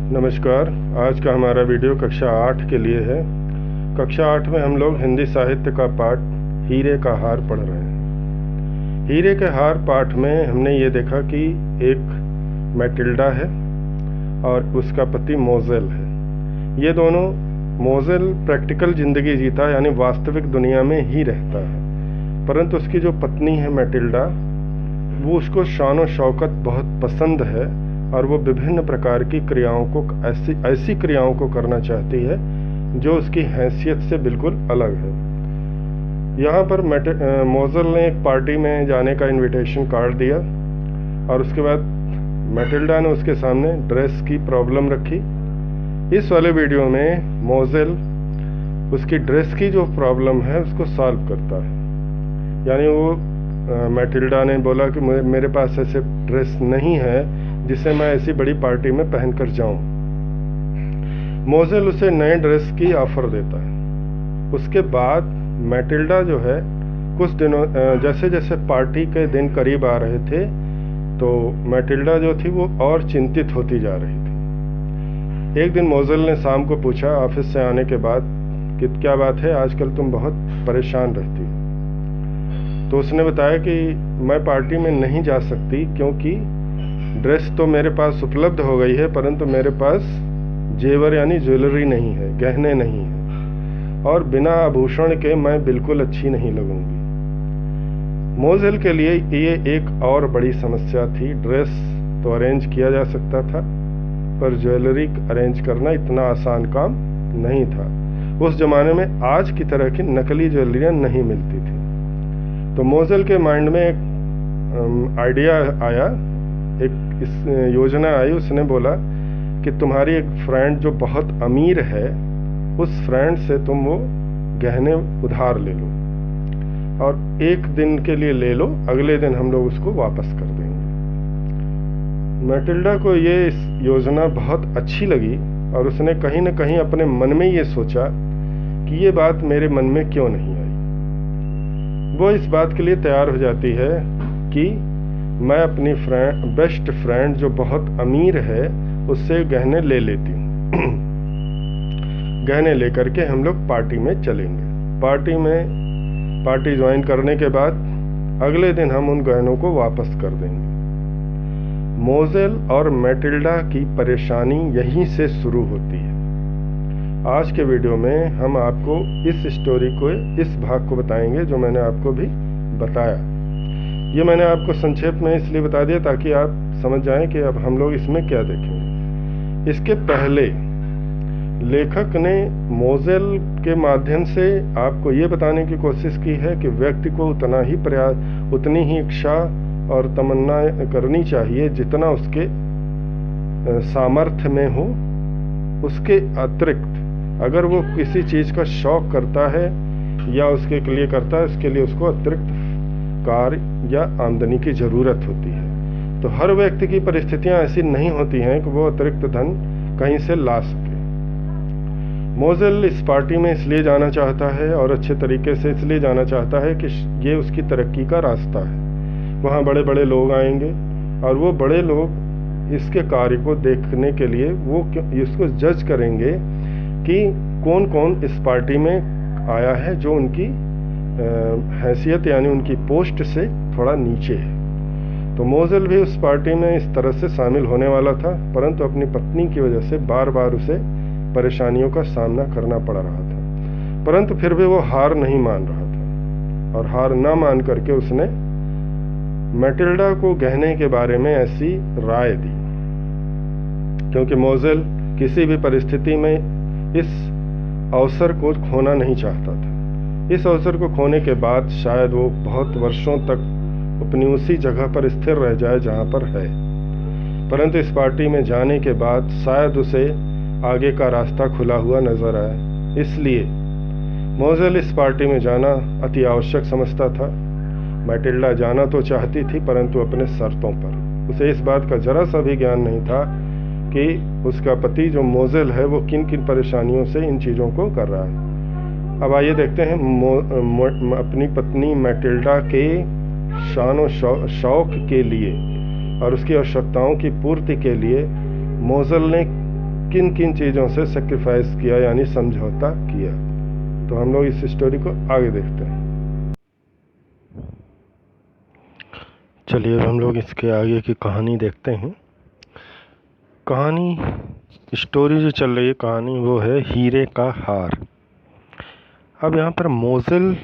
नमस्कार। आज का हमारा वीडियो कक्षा 8 के लिए है। कक्षा 8 में हम लोग हिंदी साहित्य का पाठ हीरे का हार पढ़ रहे हैं। हीरे के हार पाठ में हमने ये देखा कि एक मैटिल्डा है और उसका पति मोज़ेल है। ये दोनों, मोज़ेल प्रैक्टिकल ज़िंदगी जीता यानी वास्तविक दुनिया में ही रहता है, परंतु उसकी जो पत्नी है मैटिल्डा, वो उसको शान और शौकत बहुत पसंद है और वो विभिन्न प्रकार की क्रियाओं को, ऐसी क्रियाओं को करना चाहती है जो उसकी हैसियत से बिल्कुल अलग है। यहाँ पर मोज़ेल ने एक पार्टी में जाने का इनविटेशन कार्ड दिया और उसके बाद मैटिल्डा ने उसके सामने ड्रेस की प्रॉब्लम रखी। इस वाले वीडियो में मोज़ेल उसकी ड्रेस की जो प्रॉब्लम है उसको सॉल्व करता है। यानी वो मैटिल्डा ने बोला कि मेरे पास ऐसे ड्रेस नहीं है जिसे मैं ऐसी बड़ी पार्टी में पहनकर जाऊं। मोज़ेल उसे नए ड्रेस की ऑफर देता है। उसके बाद मैटिल्डा जो है कुछ दिनों, जैसे जैसे पार्टी के दिन करीब आ रहे थे तो मैटिल्डा जो थी वो और चिंतित होती जा रही थी। एक दिन मोज़ेल ने शाम को पूछा ऑफिस से आने के बाद कि क्या बात है, आजकल तुम बहुत परेशान रहती हो। तो उसने बताया कि मैं पार्टी में नहीं जा सकती क्योंकि ड्रेस तो मेरे पास उपलब्ध हो गई है, परंतु मेरे पास जेवर यानी ज्वेलरी नहीं है, गहने नहीं है, और बिना आभूषण के मैं बिल्कुल अच्छी नहीं लगूंगी। मोज़ेल के लिए ये एक और बड़ी समस्या थी। ड्रेस तो अरेंज किया जा सकता था, पर ज्वेलरी अरेंज करना इतना आसान काम नहीं था। उस जमाने में आज की तरह की नकली ज्वेलरियाँ नहीं मिलती थी। तो मोज़ेल के माइंड में एक आइडिया आया, एक योजना आई। उसने बोला कि तुम्हारी एक फ्रेंड जो बहुत अमीर है, उस फ्रेंड से तुम वो गहने उधार ले लो और एक दिन के लिए ले लो, अगले दिन हम लोग उसको वापस कर देंगे। मैटिल्डा को ये इस योजना बहुत अच्छी लगी और उसने कहीं न कहीं अपने मन में ये सोचा कि ये बात मेरे मन में क्यों नहीं आई। वो इस बात के लिए तैयार हो जाती है कि मैं अपनी बेस्ट फ्रेंड जो बहुत अमीर है उससे गहने ले लेती हूँ। गहने लेकर के हम लोग पार्टी में चलेंगे। पार्टी ज्वाइन करने के बाद अगले दिन हम उन गहनों को वापस कर देंगे। मोज़ेल और मैटिल्डा की परेशानी यहीं से शुरू होती है। आज के वीडियो में हम आपको इस स्टोरी को, इस भाग को बताएंगे जो मैंने आपको भी बताया। ये मैंने आपको संक्षेप में इसलिए बता दिया ताकि आप समझ जाएं कि अब हम लोग इसमें क्या देखेंगे। इसके पहले लेखक ने मोज़ेल के माध्यम से आपको ये बताने की कोशिश की है कि व्यक्ति को उतनी ही इच्छा और तमन्ना करनी चाहिए जितना उसके सामर्थ्य में हो। उसके अतिरिक्त अगर वो किसी चीज़ का शौक करता है या उसके लिए करता है, उसके लिए उसको अतिरिक्त कार्य या आमदनी की ज़रूरत होती है। तो हर व्यक्ति की परिस्थितियां ऐसी नहीं होती हैं कि वो अतिरिक्त धन कहीं से ला सके। मोज़ेल इस पार्टी में इसलिए जाना चाहता है और अच्छे तरीके से इसलिए जाना चाहता है कि ये उसकी तरक्की का रास्ता है। वहाँ बड़े बड़े लोग आएंगे और वो बड़े लोग इसके कार्य को देखने के लिए वो इसको जज करेंगे कि कौन कौन इस पार्टी में आया है जो उनकी हैसियत यानी उनकी पोस्ट से थोड़ा नीचे है। तो मोज़ेल भी उस पार्टी में इस तरह से शामिल होने वाला था, परंतु अपनी पत्नी की वजह से बार बार उसे परेशानियों का सामना करना पड़ रहा था। परंतु फिर भी वो हार नहीं मान रहा था और हार ना मान करके उसने मैटिल्डा को गहने के बारे में ऐसी राय दी, क्योंकि मोज़ेल किसी भी परिस्थिति में इस अवसर को खोना नहीं चाहता था। इस अवसर को खोने के बाद शायद वो बहुत वर्षों तक अपनी उसी जगह पर स्थिर रह जाए जहाँ पर है, परंतु इस पार्टी में जाने के बाद शायद उसे आगे का रास्ता खुला हुआ नजर आए। इसलिए मोज़ेल इस पार्टी में जाना अति आवश्यक समझता था। मैटिल्डा जाना तो चाहती थी, परंतु अपने शर्तों पर। उसे इस बात का जरा सा भी ज्ञान नहीं था कि उसका पति जो मोज़ेल है वो किन किन परेशानियों से इन चीज़ों को कर रहा है। अब आइए देखते हैं अपनी पत्नी मैटिल्डा के शान और शौक के लिए और उसकी आवश्यकताओं की पूर्ति के लिए मोज़ेल ने किन किन चीज़ों से सेक्रीफाइस किया यानी समझौता किया। तो हम लोग इस स्टोरी को आगे देखते हैं। चलिए अब हम लोग इसके आगे की कहानी देखते हैं। कहानी, स्टोरी जो चल रही है कहानी, वो है हीरे का हार। अब यहाँ पर मोज़ेल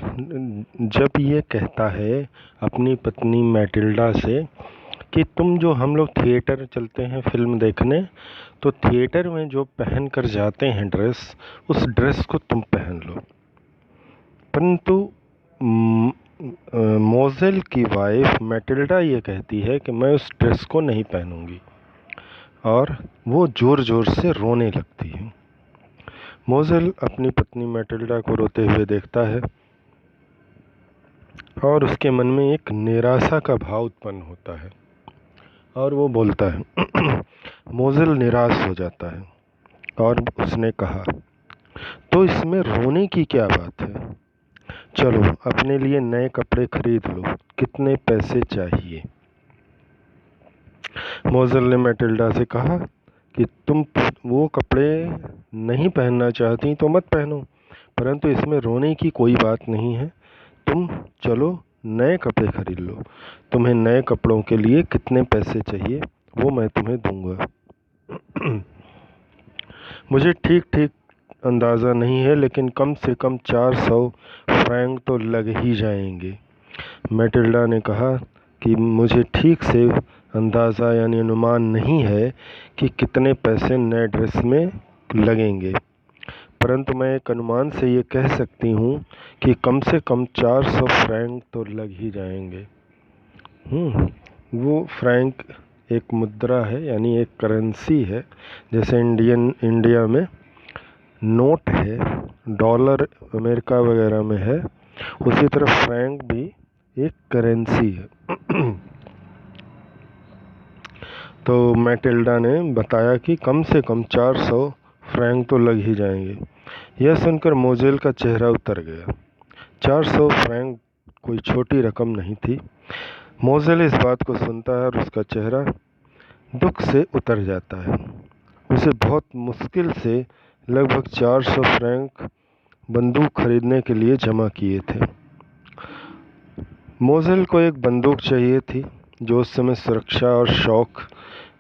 जब ये कहता है अपनी पत्नी मैटिल्डा से कि तुम जो, हम लोग थिएटर चलते हैं फिल्म देखने, तो थिएटर में जो पहन कर जाते हैं ड्रेस, उस ड्रेस को तुम पहन लो। परंतु मोज़ेल की वाइफ मैटिल्डा ये कहती है कि मैं उस ड्रेस को नहीं पहनूंगी, और वो ज़ोर ज़ोर से रोने लगती है। मोज़ेल अपनी पत्नी मैटिल्डा को रोते हुए देखता है और उसके मन में एक निराशा का भाव उत्पन्न होता है और वो बोलता है मोज़ेल निराश हो जाता है और उसने कहा, तो इसमें रोने की क्या बात है, चलो अपने लिए नए कपड़े खरीद लो, कितने पैसे चाहिए। मोज़ेल ने मैटिल्डा से कहा कि तुम वो कपड़े नहीं पहनना चाहती तो मत पहनो, परंतु इसमें रोने की कोई बात नहीं है, तुम चलो नए कपड़े खरीद लो, तुम्हें नए कपड़ों के लिए कितने पैसे चाहिए वो मैं तुम्हें दूंगा। मुझे ठीक ठीक अंदाज़ा नहीं है, लेकिन कम से कम 400 फ्रैंक तो लग ही जाएंगे। मैटिल्डा ने कहा कि मुझे ठीक से अंदाज़ा यानी अनुमान नहीं है कि कितने पैसे नए ड्रेस में लगेंगे, परंतु मैं एक अनुमान से ये कह सकती हूँ कि कम से कम 400 फ्रैंक तो लग ही जाएंगे। वो फ्रैंक एक मुद्रा है, यानी एक करेंसी है, जैसे इंडिया में नोट है, डॉलर अमेरिका वगैरह में है, उसी तरह फ्रैंक भी एक करेंसी है। तो मैटिल्डा ने बताया कि कम से कम 400 फ्रैंक तो लग ही जाएंगे। यह सुनकर मोज़ेल का चेहरा उतर गया। 400 फ्रैंक कोई छोटी रकम नहीं थी। मोज़ेल इस बात को सुनता है और उसका चेहरा दुख से उतर जाता है। उसे बहुत मुश्किल से लगभग 400 फ्रैंक बंदूक खरीदने के लिए जमा किए थे। मोज़ेल को एक बंदूक चाहिए थी जो उस समय सुरक्षा और शौक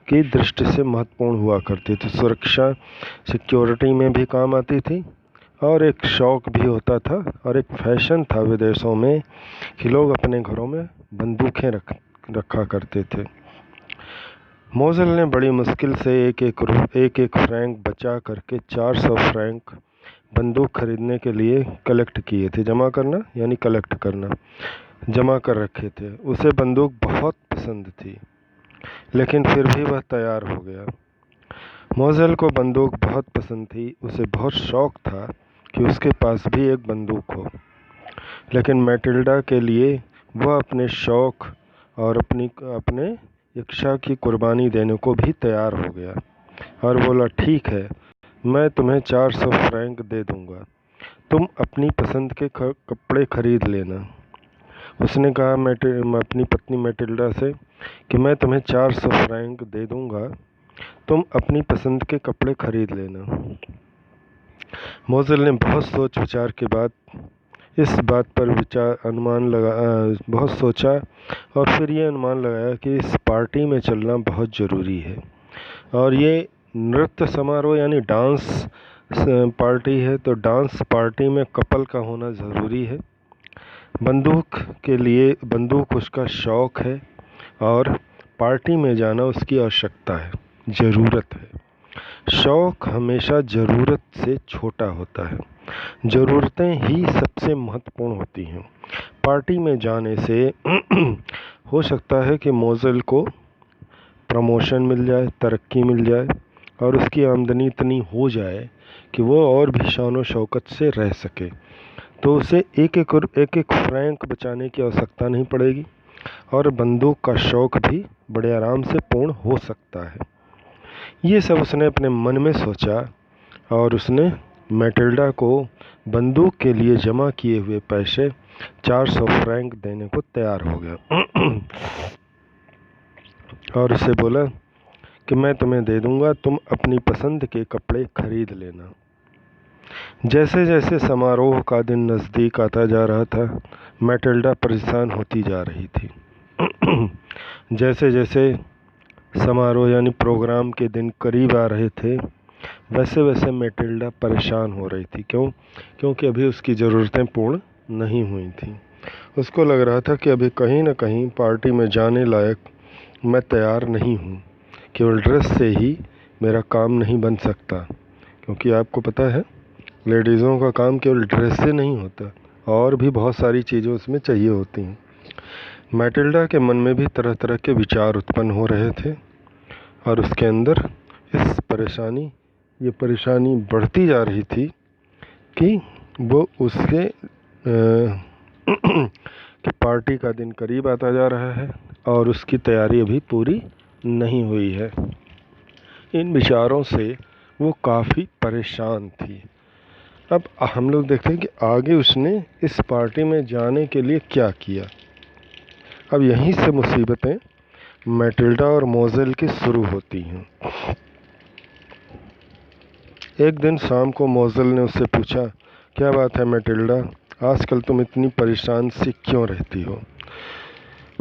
की दृष्टि से महत्वपूर्ण हुआ करती थी। सुरक्षा, सिक्योरिटी में भी काम आती थी और एक शौक भी होता था, और एक फैशन था विदेशों में कि लोग अपने घरों में बंदूकें रखा करते थे। मोज़ेल ने बड़ी मुश्किल से एक एक फ्रैंक बचा करके 400 फ्रैंक बंदूक खरीदने के लिए कलेक्ट किए थे। जमा करना यानी कलेक्ट करना, जमा कर रखे थे। उसे बंदूक बहुत पसंद थी, लेकिन फिर भी वह तैयार हो गया। मोज़ेल को बंदूक बहुत पसंद थी, उसे बहुत शौक था कि उसके पास भी एक बंदूक हो, लेकिन मैटिल्डा के लिए वह अपने शौक और अपने इच्छा की कुर्बानी देने को भी तैयार हो गया और बोला, ठीक है, मैं तुम्हें 400 फ्रैंक दे दूंगा, तुम अपनी पसंद के कपड़े खरीद लेना। उसने कहा अपनी पत्नी मैटिल्डा से कि मैं तुम्हें 400 फ्रैंक दे दूंगा, तुम अपनी पसंद के कपड़े खरीद लेना। मोज़ेल ने बहुत सोच विचार के बाद इस बात पर बहुत सोचा और फिर ये अनुमान लगाया कि इस पार्टी में चलना बहुत ज़रूरी है, और ये नृत्य समारोह यानी डांस पार्टी है, तो डांस पार्टी में कपल का होना ज़रूरी है। बंदूक उसका शौक़ है और पार्टी में जाना उसकी आवश्यकता है, ज़रूरत है। शौक़ हमेशा ज़रूरत से छोटा होता है, ज़रूरतें ही सबसे महत्वपूर्ण होती हैं। पार्टी में जाने से हो सकता है कि मोज़ेल को प्रमोशन मिल जाए, तरक्की मिल जाए, और उसकी आमदनी इतनी हो जाए कि वो और भी शान और शौकत से रह सके, तो उसे एक एक फ्रैंक बचाने की आवश्यकता नहीं पड़ेगी और बंदूक का शौक़ भी बड़े आराम से पूर्ण हो सकता है। ये सब उसने अपने मन में सोचा और उसने मैटिल्डा को बंदूक के लिए जमा किए हुए पैसे 400 फ्रैंक देने को तैयार हो गया और उसे बोला कि मैं तुम्हें दे दूंगा, तुम अपनी पसंद के कपड़े खरीद लेना। जैसे जैसे समारोह का दिन नज़दीक आता जा रहा था, मैटिल्डा परेशान होती जा रही थी। जैसे जैसे समारोह यानी प्रोग्राम के दिन करीब आ रहे थे, वैसे वैसे मैटिल्डा परेशान हो रही थी। क्योंकि अभी उसकी ज़रूरतें पूर्ण नहीं हुई थी। उसको लग रहा था कि अभी कहीं न कहीं पार्टी में जाने लायक मैं तैयार नहीं हूँ। केवल ड्रेस से ही मेरा काम नहीं बन सकता, क्योंकि आपको पता है लेडीज़ों का काम केवल ड्रेस से नहीं होता, और भी बहुत सारी चीज़ें उसमें चाहिए होती हैं। मैटिल्डा के मन में भी तरह तरह के विचार उत्पन्न हो रहे थे, और उसके अंदर ये परेशानी बढ़ती जा रही थी कि वो उसके कि पार्टी का दिन करीब आता जा रहा है और उसकी तैयारी अभी पूरी नहीं हुई है। इन विचारों से वो काफ़ी परेशान थी। अब हम लोग देखते हैं कि आगे उसने इस पार्टी में जाने के लिए क्या किया। अब यहीं से मुसीबतें मैटिल्डा और मोज़ेल की शुरू होती हैं। एक दिन शाम को मोज़ेल ने उससे पूछा, क्या बात है मैटिल्डा, आजकल तुम इतनी परेशान सी क्यों रहती हो?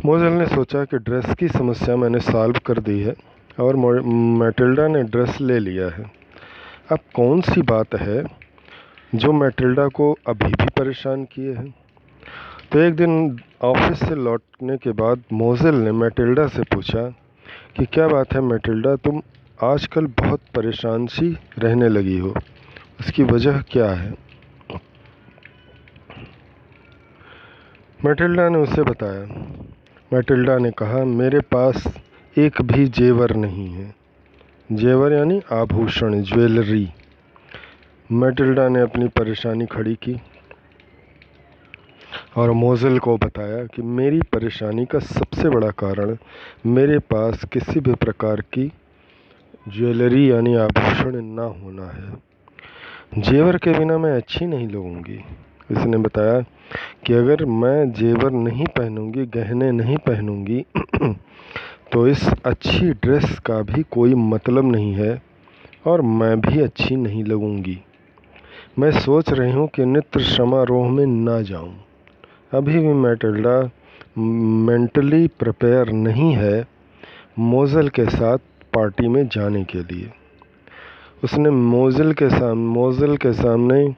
मोज़ेल ने सोचा कि ड्रेस की समस्या मैंने सॉल्व कर दी है और मैटिल्डा ने ड्रेस ले लिया है। अब कौन सी बात है जो मैटिल्डा को अभी भी परेशान किए है? तो एक दिन ऑफिस से लौटने के बाद मोज़ेल ने मैटिल्डा से पूछा कि क्या बात है मैटिल्डा, तुम आजकल बहुत परेशान सी रहने लगी हो, उसकी वजह क्या है? मैटिल्डा ने उसे बताया। मैटिल्डा ने कहा, मेरे पास एक भी जेवर नहीं है। जेवर यानी आभूषण, ज्वेलरी। मैटिल्डा ने अपनी परेशानी खड़ी की और मोज़ेल को बताया कि मेरी परेशानी का सबसे बड़ा कारण मेरे पास किसी भी प्रकार की ज्वेलरी यानी आभूषण ना होना है। जेवर के बिना मैं अच्छी नहीं लगूंगी। उसने बताया कि अगर मैं जेवर नहीं पहनूंगी, गहने नहीं पहनूंगी तो इस अच्छी ड्रेस का भी कोई मतलब नहीं है और मैं भी अच्छी नहीं लगूंगी। मैं सोच रही हूँ कि नृत्य समारोह में ना जाऊँ। अभी भी मैटिल्डा मेंटली प्रिपेयर नहीं है मोज़ेल के साथ पार्टी में जाने के लिए। उसने मोज़ेल के सामने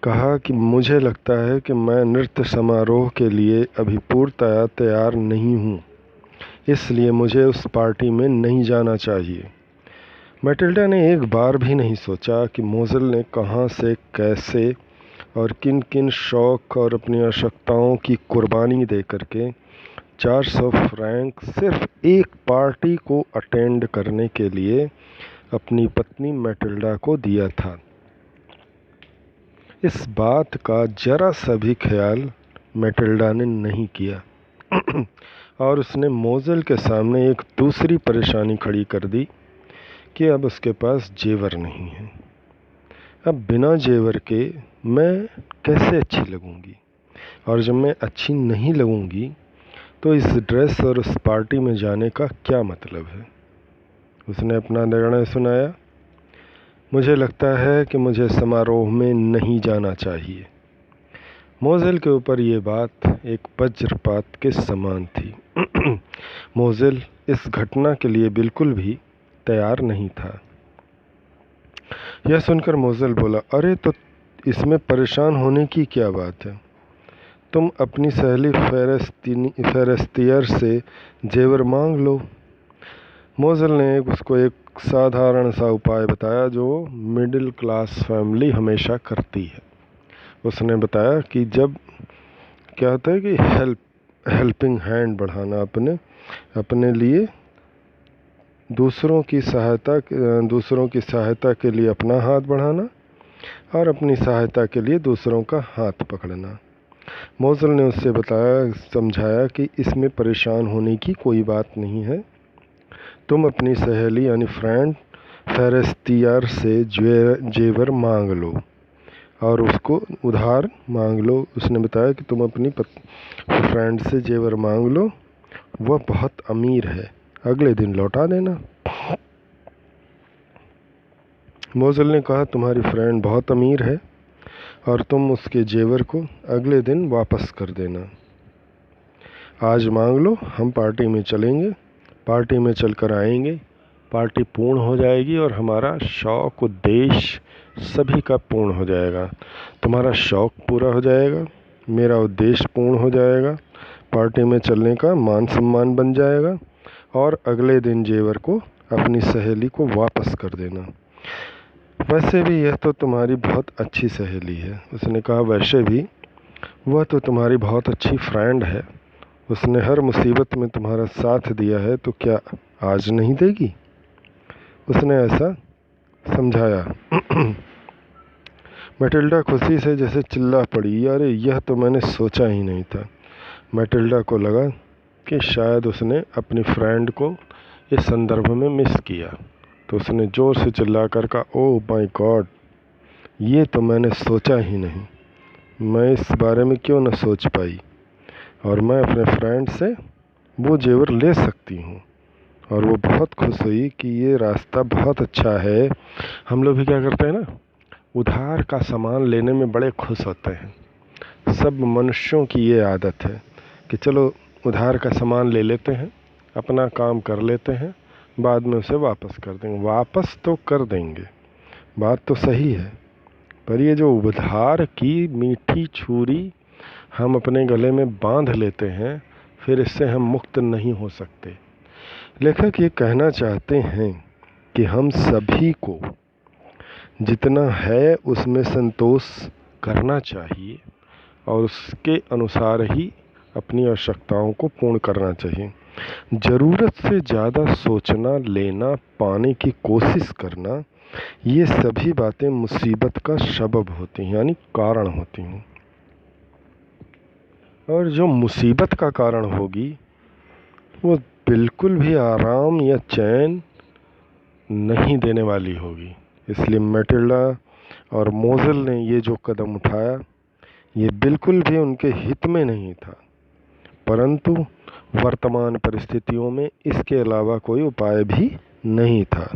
कहा कि मुझे लगता है कि मैं नृत्य समारोह के लिए अभी पूर्णतया तैयार नहीं हूँ, इसलिए मुझे उस पार्टी में नहीं जाना चाहिए। मैटिल्डा ने एक बार भी नहीं सोचा कि मोज़ेल ने कहाँ से, कैसे और किन किन शौक़ और अपनी आवश्यकताओं की कुर्बानी दे करके 400 फ्रैंक सिर्फ एक पार्टी को अटेंड करने के लिए अपनी पत्नी मैटिल्डा को दिया था। इस बात का जरा सा भी ख्याल मैटिल्डा ने नहीं किया और उसने मोज़ेल के सामने एक दूसरी परेशानी खड़ी कर दी कि अब उसके पास जेवर नहीं है। अब बिना जेवर के मैं कैसे अच्छी लगूंगी, और जब मैं अच्छी नहीं लगूंगी तो इस ड्रेस और उस पार्टी में जाने का क्या मतलब है? उसने अपना निर्णय सुनाया। मुझे लगता है कि मुझे समारोह में नहीं जाना चाहिए। मोज़ेल के ऊपर ये बात एक वज्रपात के समान थी। मोज़ेल इस घटना के लिए बिल्कुल भी तैयार नहीं था। यह सुनकर मोज़ेल बोला, अरे तो इसमें परेशान होने की क्या बात है? तुम अपनी सहेली फेरेस्तियर से जेवर मांग लो। मोज़ेल ने उसको एक साधारण सा उपाय बताया जो मिडिल क्लास फैमिली हमेशा करती है। उसने बताया कि जब क्या होता है कि हेल्पिंग हैंड बढ़ाना, अपने लिए दूसरों की सहायता के लिए अपना हाथ बढ़ाना और अपनी सहायता के लिए दूसरों का हाथ पकड़ना। मोज़ेल ने उससे समझाया कि इसमें परेशान होने की कोई बात नहीं है। तुम अपनी सहेली यानी फ्रेंड फेरेस्तियर से जेवर मांग लो और उसको उधार मांग लो। उसने बताया कि तुम अपनी फ्रेंड से जेवर मांग लो, वह बहुत अमीर है, अगले दिन लौटा देना। मोज़ेल ने कहा, तुम्हारी फ्रेंड बहुत अमीर है और तुम उसके जेवर को अगले दिन वापस कर देना। आज मांग लो, हम पार्टी में चलेंगे, पार्टी में चलकर आएंगे, पार्टी पूर्ण हो जाएगी और हमारा शौक़ उद्देश्य सभी का पूर्ण हो जाएगा। तुम्हारा शौक़ पूरा हो जाएगा, मेरा उद्देश्य पूर्ण हो जाएगा, पार्टी में चलने का मान सम्मान बन जाएगा और अगले दिन जेवर को अपनी सहेली को वापस कर देना। वैसे भी यह तो तुम्हारी बहुत अच्छी सहेली है। उसने कहा, वैसे भी वह तो तुम्हारी बहुत अच्छी फ्रेंड है, उसने हर मुसीबत में तुम्हारा साथ दिया है, तो क्या आज नहीं देगी? उसने ऐसा समझाया। मैटिल्डा खुशी से जैसे चिल्ला पड़ी, अरे यह तो मैंने सोचा ही नहीं था। मैटिल्डा को लगा कि शायद उसने अपनी फ्रेंड को इस संदर्भ में मिस किया, तो उसने ज़ोर से चिल्लाकर कहा, ओह माय गॉड, ये तो मैंने सोचा ही नहीं, मैं इस बारे में क्यों न सोच पाई, और मैं अपने फ्रेंड से वो जेवर ले सकती हूँ। और वो बहुत खुश हुई कि ये रास्ता बहुत अच्छा है। हम लोग भी क्या करते हैं ना, उधार का सामान लेने में बड़े खुश होते हैं। सब मनुष्यों की ये आदत है कि चलो उधार का सामान ले लेते हैं, अपना काम कर लेते हैं, बाद में उसे वापस कर देंगे। वापस तो कर देंगे, बात तो सही है, पर ये जो उधार की मीठी छुरी हम अपने गले में बांध लेते हैं, फिर इससे हम मुक्त नहीं हो सकते। लेखक ये कहना चाहते हैं कि हम सभी को जितना है उसमें संतोष करना चाहिए और उसके अनुसार ही अपनी आवश्यकताओं को पूर्ण करना चाहिए। ज़रूरत से ज़्यादा सोचना, लेना, पाने की कोशिश करना, ये सभी बातें मुसीबत का सबब होती हैं, यानी कारण होती हैं। और जो मुसीबत का कारण होगी वो बिल्कुल भी आराम या चैन नहीं देने वाली होगी। इसलिए मैटिल्डा और मोज़ेल ने ये जो कदम उठाया, ये बिल्कुल भी उनके हित में नहीं था, परंतु वर्तमान परिस्थितियों में इसके अलावा कोई उपाय भी नहीं था।